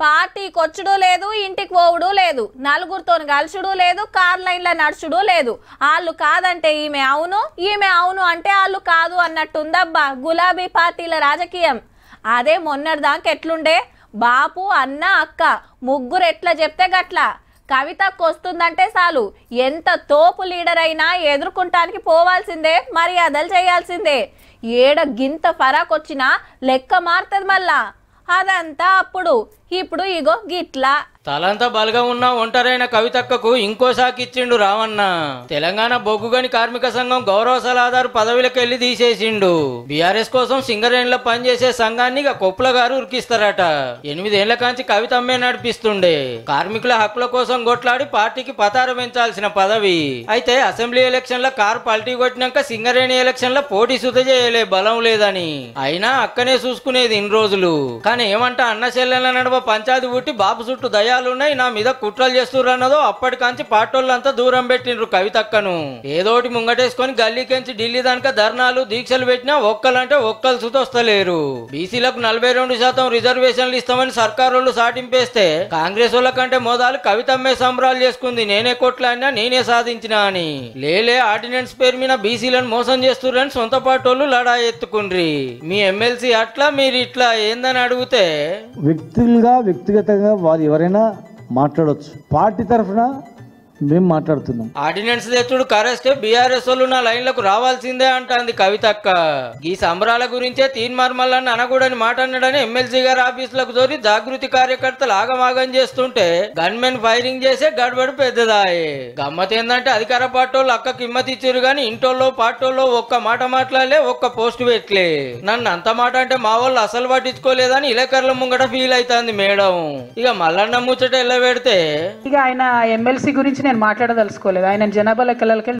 పార్టీకి వచ్చుడు లేదు, ఇంటికి పోవుడు లేదు, నలుగురితో కలుసుడు లేదు, కార్ లైన్ల నడుచుడు లేదు. వాళ్ళు కాదంటే ఈమె అవును, ఈమె అవును అంటే వాళ్ళు కాదు అన్నట్టుందబ్బా గులాబీ పార్టీల రాజకీయం. అదే మొన్నటిదాకా ఎట్లుండే, బాపు అన్న అక్క ముగ్గురు ఎట్లా చెప్తే గట్లా. కవితకు వస్తుందంటే చాలు ఎంత తోపు లీడర్ అయినా ఎదుర్కొంటానికి పోవాల్సిందే, మర్యాదలు చేయాల్సిందే. ఏడ గింత ఫరాక్ వచ్చినా లెక్క మారుతుంది మళ్ళా. అదంతా అప్పుడు, ఇప్పుడు ఇగో గిట్లా. తలంతా బలగా ఉన్న ఒంటరైన కవితక్కకు ఇంకో సాకిచ్చిండు రావన్న. తెలంగాణ బొగ్గుగని కార్మిక సంఘం గౌరవ సలహాదారు పదవిలకు వెళ్లి తీసేసిండు. బీఆర్ఎస్ కోసం సింగరేణిలో పనిచేసే సంఘాన్ని కొప్పుల గారు ఉరికిస్తారట. 8 ఏళ్ల కాంచి కవితమ్మే నడిపిస్తుండే. కార్మికుల హక్కుల కోసం కొట్లాడి పార్టీకి పతారం పెంచాల్సిన పదవి. అయితే అసెంబ్లీ ఎలక్షన్ లో కారు పల్టీ కొట్టినాక సింగరేణి ఎలక్షన్ లో పోటీ సుత చేయలే, బలం లేదని. అయినా అక్కనే చూసుకునేది ఇన్ని రోజులు. కానీ ఏమంట అన్న చెల్లెల నడుమ పంచాయతీ పుట్టి బాబు చుట్టూ దయాలున్నాయి, నా మీద కుట్రలు చేస్తుర్రన్నదో అప్పటికాంచి పార్టోళ్ళంతా దూరం పెట్టిండ్రు కవితక్కను. ఏదోటి ముంగటేసుకొని గల్లీకెంచి ఢిల్లీ దానిక ధర్నాలు దీక్షలు పెట్టినా ఒక్కలంటే ఒక్కలు సుతొస్తలేరు. బీసీలకు 42% రిజర్వేషన్లు ఇస్తామని సర్కారోళ్ళు సాటింపేస్తే కాంగ్రెస్ వాళ్ళ కంటే మోదాలు కవితమ్మే సంబరాలు చేసుకుంది. నేనే కొట్లాడినా నేనే సాధించినా అని. లేలే ఆర్డినెన్స్ పేరు మీద బీసీలను మోసం చేస్తుర్రని సొంత పార్టోళ్ళు లడా ఎత్తుకుండ్రి. మీ ఎమ్మెల్సీ అట్లా మీరు ఇట్లా ఏందని అడిగితే వ్యక్తిగతంగా వారు ఎవరైనా మాట్లాడవచ్చు. పార్టీ తరఫున మేము మాట్లాడుతున్నాం. ఆర్డినెన్స్ తెచ్చుడు కరెస్టే, బీఆర్ఎస్ వాళ్ళు నా లైన్లకు రావాల్సిందే అంటాంది కవితక్క. ఈ సంబరాల గురించే తీన్మార్మల్లని అనకూడని మాట అన్నాడని ఎమ్మెల్సీ గారి ఆఫీసులకు దోరి జాగృతి కార్యకర్తలు ఆగమాగం చేస్తుంటే గన్మెన్ ఫైరింగ్ చేసే గడబడి పెద్దదాయే. గమ్మత్ ఏందంటే అధికార పార్టీలు అక్క కిమ్మతి ఇచ్చారు గాని ఇంటోళ్ళు పార్టీల్లో ఒక్క మాట మాట్లాడలే, ఒక్క పోస్ట్ పెట్టలే. నన్ను అంత మాట అంటే మా వాళ్ళు అసలు పట్టించుకోలేదని ఇలకర్ల ముంగట ఫీల్ అవుతుంది మేడం. ఇక మల్లన్న ముచ్చట ఎలా పెడితే ఇక ఆయన ఎమ్మెల్సీ గురించి నేను మాట్లాడదలుచుకోలేదు. ఆయన జనాభా లెక్కలకి